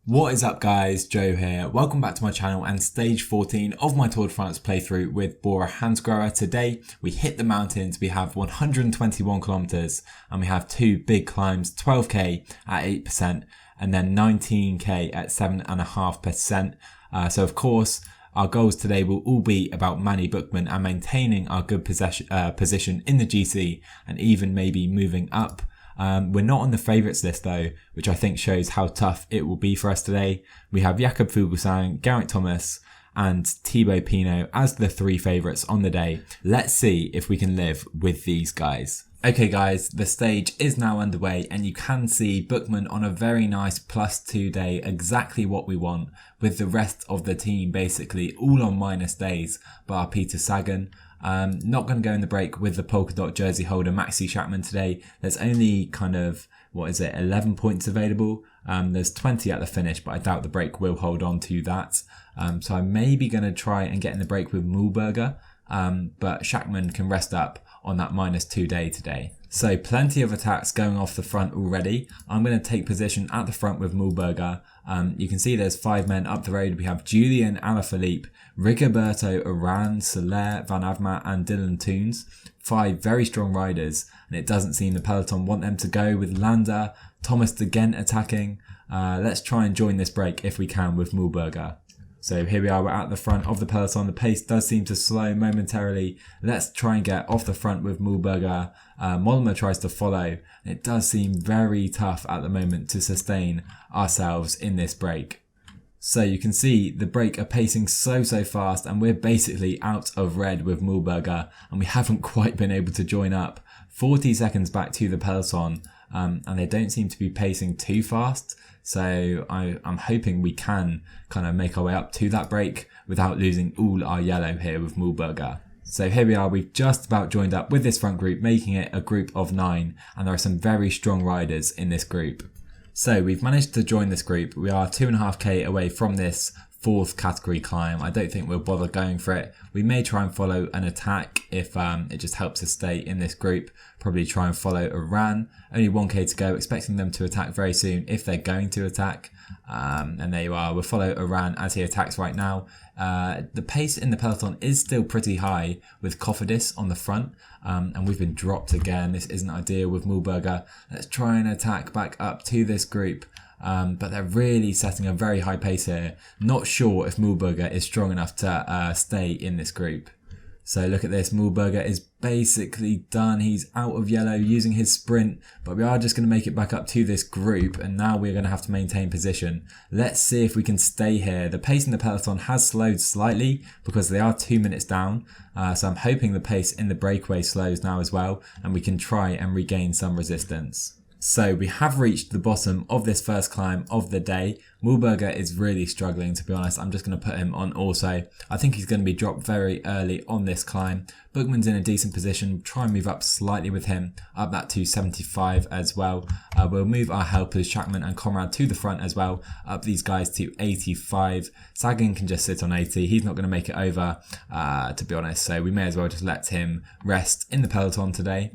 What is up guys, Joe here. Welcome back to my channel and stage 14 of my Tour de France playthrough with Bora Hansgrohe. Today we hit the mountains, we have 121 kilometers and we have two big climbs, 12k at 8% and then 19k at 7.5%. So of course our goals today will all be about Manny Buchmann and maintaining our good position in the GC and even maybe moving up. We're not on the favourites list though, which I think shows how tough it will be for us today. We have Jakob Fuglsang, Geraint Thomas and Thibaut Pinot as the three favourites on the day. Let's see if we can live with these guys. Okay guys, the stage is now underway and you can see Buchmann on a very nice +2 day, exactly what we want, with the rest of the team basically all on minus days bar Peter Sagan. Not going to go in the break with the polka dot jersey holder Maxi Schachmann today. There's only kind of, 11 points available. There's 20 at the finish, but I doubt the break will hold on to that. So I'm maybe going to try and get in the break with Mühlberger, but Schachmann can rest up on that -2 day today. So plenty of attacks going off the front already. I'm going to take position at the front with Mühlberger. You can see there's 5 men up the road. We have Julian Alaphilippe, Rigoberto Urán, Soler, Van Avermaet and Dylan Teuns. 5 very strong riders, and it doesn't seem the peloton want them to go with Landa, Thomas de Gendt attacking. Let's try and join this break if we can with Mühlberger. So here we are, we're at the front of the peloton. The pace does seem to slow momentarily. Let's try and get off the front with Mühlberger. Mollema tries to follow. It does seem very tough at the moment to sustain ourselves in this break. So you can see the break are pacing so fast and we're basically out of red with Mühlberger and we haven't quite been able to join up. 40 seconds back to the peloton and they don't seem to be pacing too fast. So I'm hoping we can kind of make our way up to that break without losing all our yellow here with Mühlberger. So here we are, we've just about joined up with this front group, making it a group of 9, and there are some very strong riders in this group. So we've managed to join this group. We are 2.5k away from this 4th category climb. I don't think we'll bother going for it. We may try and follow an attack if it just helps us stay in this group. Probably try and follow Urán. Only 1k to go, expecting them to attack very soon if they're going to attack. And there you are, we'll follow Urán as he attacks right now. The pace in the peloton is still pretty high with Cofidis on the front. And we've been dropped again. This isn't ideal with Mühlberger. Let's try and attack back up to this group. But they're really setting a very high pace here. Not sure if Mühlberger is strong enough to stay in this group. So look at this, Mühlberger is basically done. He's out of yellow using his sprint, but we are just going to make it back up to this group and now we're going to have to maintain position. Let's see if we can stay here. The pace in the peloton has slowed slightly because they are 2 minutes down. So I'm hoping the pace in the breakaway slows now as well and we can try and regain some resistance. So we have reached the bottom of this first climb of the day. Mühlberger is really struggling, to be honest. I'm just going to put him on also. I think he's going to be dropped very early on this climb. Buchmann's in a decent position. Try and move up slightly with him, up that to 75 as well. We'll move our helpers, Schachmann and Conrad, to the front as well. Up these guys to 85. Sagan can just sit on 80. He's not going to make it over, to be honest. So we may as well just let him rest in the peloton today.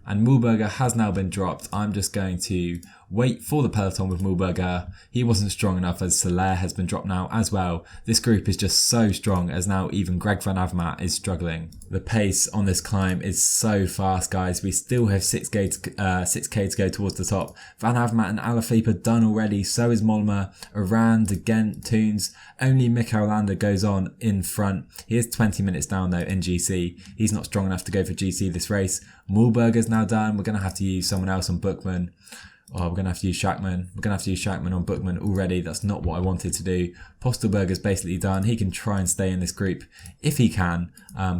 And Mühlberger has now been dropped. I'm just going to wait for the peloton with Mühlberger. He wasn't strong enough as Soler has been dropped now as well. This group is just so strong as now even Greg Van Avermaet is struggling. The pace on this climb is so fast, guys. We still have 6k to go towards the top. Van Avermaet and Alaphilippe are done already. So is Mollema, Urán, de Gendt, Teuns. Only Michael Landa goes on in front. He is 20 minutes down though in GC. He's not strong enough to go for GC this race. Mühlberger's now done. We're going to have to use someone else on Buchmann. Oh, we're going to have to use Schachmann. We're going to have to use Schachmann on Buchmann already. That's not what I wanted to do. Postelberger's basically done. He can try and stay in this group if he can.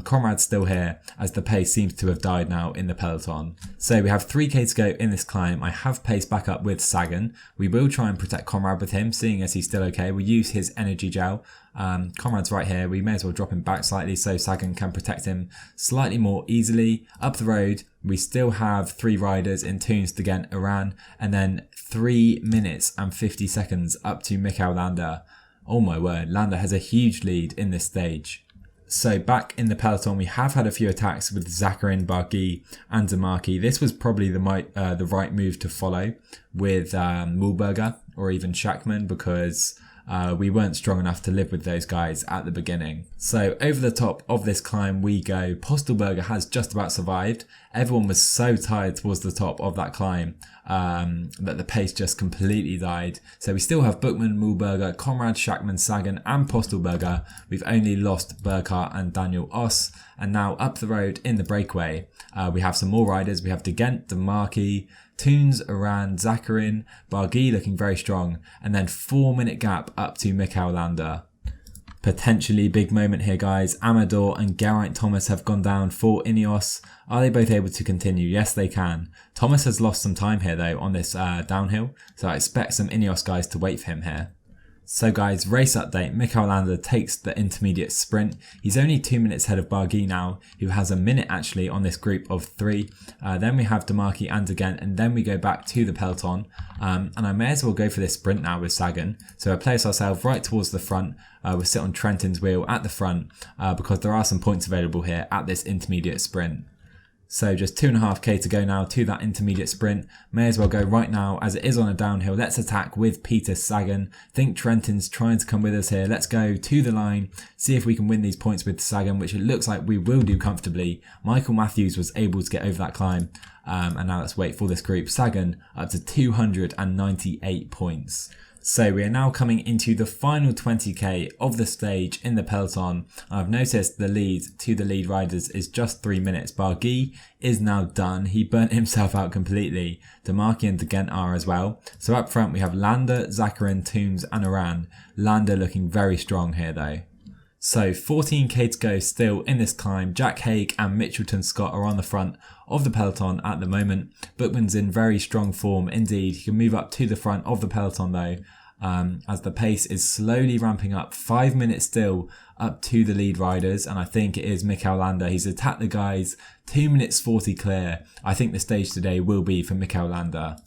Conrad's still here as the pace seems to have died now in the peloton. So we have 3k to go in this climb. I have pace back up with Sagan. We will try and protect Conrad with him, seeing as he's still okay. We'll use his energy gel. Conrad's right here. We may as well drop him back slightly so Sagan can protect him slightly more easily. Up the road, we still have 3 riders in Teuns, de Gendt, Urán, and then 3 minutes and 50 seconds up to Michael Landa. Oh my word, Landa has a huge lead in this stage. So back in the peloton, we have had a few attacks with Zakharin, Bargi and Damaki. This was probably the right move to follow with Mühlberger or even Schachmann, because we weren't strong enough to live with those guys at the beginning. So over the top of this climb we go. Postelberger has just about survived. Everyone was so tired towards the top of that climb that the pace just completely died. So we still have Buchmann, Mühlberger, Konrad, Schachmann, Sagan and Postelberger. We've only lost Burkhardt and Daniel Oss. And now up the road in the breakaway, we have some more riders. We have De Gent, Damaki, Toons, Aran, Zakharin, Bargi looking very strong, and then 4-minute gap up to Michael Landa. Potentially big moment here, guys. Amador and Geraint Thomas have gone down for Ineos. Are they both able to continue? Yes, they can. Thomas has lost some time here though on this downhill, so I expect some Ineos guys to wait for him here. So guys, race update. Michael Landa takes the intermediate sprint. He's only 2 minutes ahead of Bargi now, who has a minute actually on this group of 3. Then we have Damaki and De Gent, and then we go back to the peloton. And I may as well go for this sprint now with Sagan. So I place ourselves right towards the front. We'll sit on Trentin's wheel at the front because there are some points available here at this intermediate sprint. So just 2.5k to go now to that intermediate sprint. May as well go right now as it is on a downhill. Let's attack with Peter Sagan. Think Trentin's trying to come with us here. Let's go to the line, see if we can win these points with Sagan, which it looks like we will do comfortably. Michael Matthews was able to get over that climb. And now let's wait for this group. Sagan up to 298 points. So we are now coming into the final 20k of the stage in the peloton. I've noticed the lead to the lead riders is just 3 minutes. Bargi is now done. He burnt himself out completely. Damaki and De Gent are as well. So up front we have Landa, Zakharin, Toons and Aran. Landa looking very strong here though. So 14k to go still in this climb. Jack Haig and Mitchelton Scott are on the front of the peloton at the moment. Buchmann's in very strong form indeed. He can move up to the front of the peloton though, as the pace is slowly ramping up. 5 minutes still up to the lead riders, and I think it is Michael Landa. He's attacked the guys. 2 minutes 40 clear. I think the stage today will be for Michael Landa.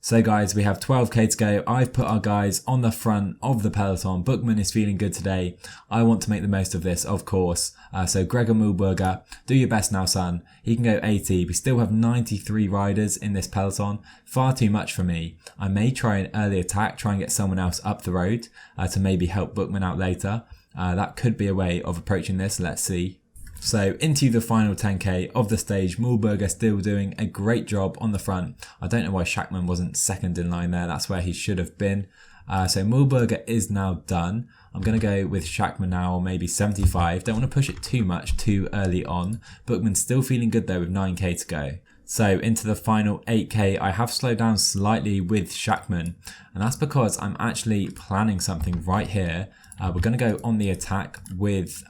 So guys, we have 12k to go. I've put our guys on the front of the peloton. Buchmann is feeling good today. I want to make the most of this, of course. So Gregor Mühlberger, do your best now, son. He can go 80. We still have 93 riders in this peloton. Far too much for me. I may try an early attack, try and get someone else up the road to maybe help Buchmann out later. That could be a way of approaching this. Let's see. So into the final 10k of the stage. Mühlberger still doing a great job on the front. I don't know why Schachmann wasn't second in line there. That's where he should have been. So Mühlberger is now done. I'm going to go with Schachmann now, or maybe 75. Don't want to push it too much too early on. Buchmann's still feeling good though with 9k to go. So into the final 8k, I have slowed down slightly with Schachmann. And that's because I'm actually planning something right here. We're going to go on the attack with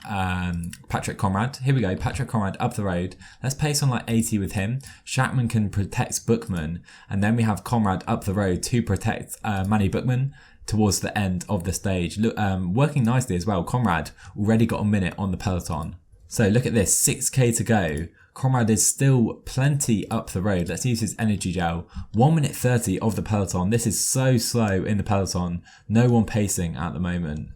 Patrick Conrad. Here we go, Patrick Conrad up the road. Let's pace on like 80 with him. Schachmann can protect Buchmann. And then we have Conrad up the road to protect Manny Buchmann towards the end of the stage. Look, working nicely as well. Conrad already got a minute on the peloton. So look at this, 6k to go. Conrad is still plenty up the road. Let's use his energy gel. 1 minute 30 of the peloton. This is so slow in the peloton. No one pacing at the moment.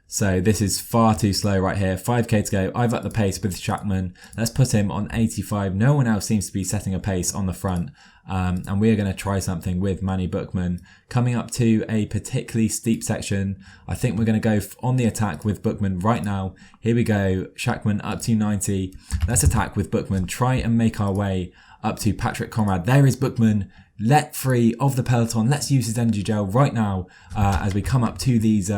So this is far too slow right here. 5k to go. I've upped the pace with Schachmann. Let's put him on 85. No one else seems to be setting a pace on the front. And we are going to try something with Manny Buchmann. Coming up to a particularly steep section. I think we're going to go on the attack with Buchmann right now. Here we go. Schachmann up to 90. Let's attack with Buchmann. Try and make our way up to Patrick Conrad. There is Buchmann. Let free of the peloton. Let's use his energy gel right now as we come up to these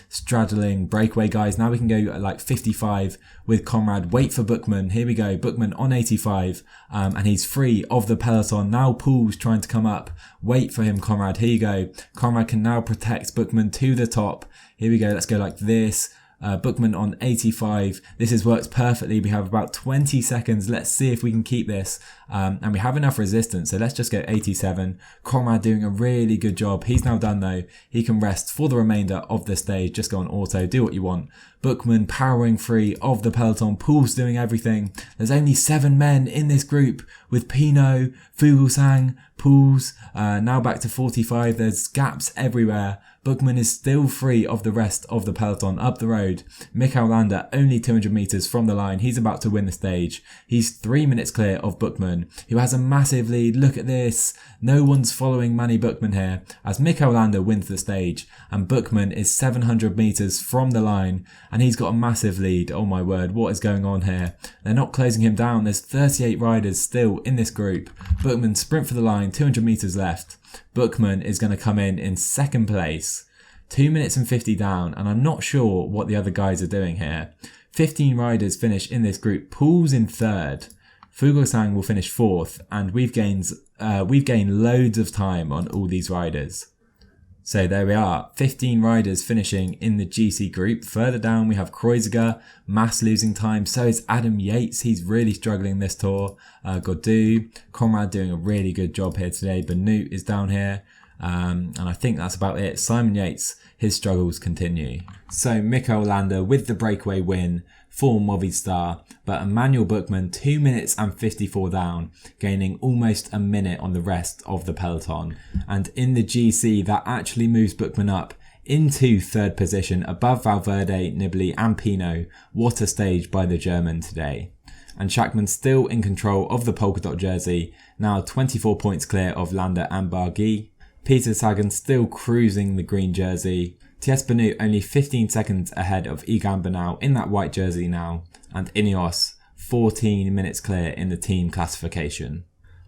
straddling breakaway guys. Now we can go at like 55 with Conrad. Wait for Buchmann. Here we go. Buchmann on 85 and he's free of the peloton. Now Paul's trying to come up. Wait for him, Conrad. Here you go. Conrad can now protect Buchmann to the top. Here we go. Let's go like this. Buchmann on 85. This has worked perfectly. We have about 20 seconds. Let's see if we can keep this. And we have enough resistance. So let's just go 87. Conrad doing a really good job. He's now done though. He can rest for the remainder of the stage. Just go on auto. Do what you want. Buchmann powering free of the peloton, Pool's doing everything. There's only 7 men in this group with Pinot, Fuglsang, Pools, now back to 45. There's gaps everywhere. Buchmann is still free of the rest of the peloton up the road. Michael Landa only 200 metres from the line. He's about to win the stage. He's 3 minutes clear of Buchmann, who has a massive lead. Look at this. No one's following Manny Buchmann here as Michael Landa wins the stage, and Buchmann is 700 metres from the line and he's got a massive lead. Oh my word, what is going on here? They're not closing him down. There's 38 riders still in this group. Buchmann sprint for the line, 200 metres left. Buchmann is going to come in second place. 2 minutes and 50 down, and I'm not sure what the other guys are doing here. 15 riders finish in this group. Pool's in third. Fuglsang will finish fourth, and we've gained loads of time on all these riders. So there we are, 15 riders finishing in the GC group. Further down we have Kreuziger, mass losing time. So is Adam Yates, he's really struggling this tour. Gaudu, Conrad doing a really good job here today. Benut is down here. And I think that's about it. Simon Yates, his struggles continue. So Michael Landa with the breakaway win for Movistar, but Emanuel Buchmann 2 minutes and 54 down, gaining almost a minute on the rest of the peloton. And in the GC, that actually moves Buchmann up into third position above Valverde, Nibali and Pinot. What a stage by the German today. And Schachmann still in control of the polka dot jersey, now 24 points clear of Landa and Barguil. Peter Sagan still cruising the green jersey. T.S. Benut only 15 seconds ahead of Egan Bernal in that white jersey now. And Ineos 14 minutes clear in the team classification.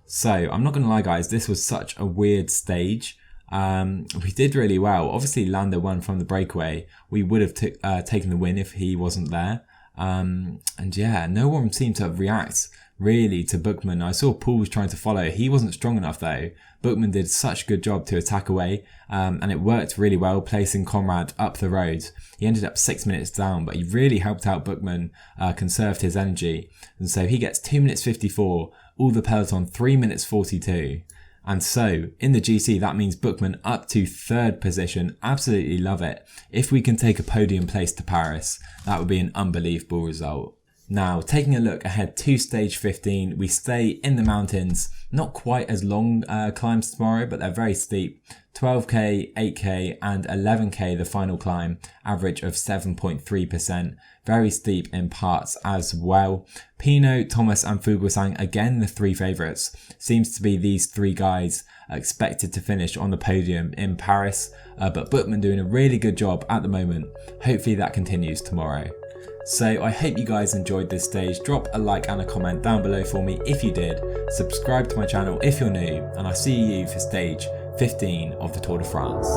So I'm not going to lie guys, this was such a weird stage. We did really well. Obviously Landa won from the breakaway. We would have taken the win if he wasn't there. And yeah, no one seemed to react really to Buchmann. I saw Pool was trying to follow. He wasn't strong enough though. Buchmann did such a good job to attack away, and it worked really well, placing Conrad up the road. He ended up 6 minutes down, but he really helped out Buchmann, conserved his energy. And so he gets 2 minutes 54, all the peloton 3 minutes 42. And so in the GC, that means Buchmann up to third position. Absolutely love it. If we can take a podium place to Paris, that would be an unbelievable result. Now, taking a look ahead to stage 15, we stay in the mountains. Not quite as long climbs tomorrow, but they're very steep. 12k, 8k and 11k the final climb, average of 7.3%. Very steep in parts as well. Pinot, Thomas and Fuglsang, again the three favourites. Seems to be these three guys expected to finish on the podium in Paris, but Buchmann doing a really good job at the moment. Hopefully that continues tomorrow. So I hope you guys enjoyed this stage. Drop a like and a comment down below for me if you did. Subscribe to my channel if you're new, and I'll see you for stage 15 of the Tour de France.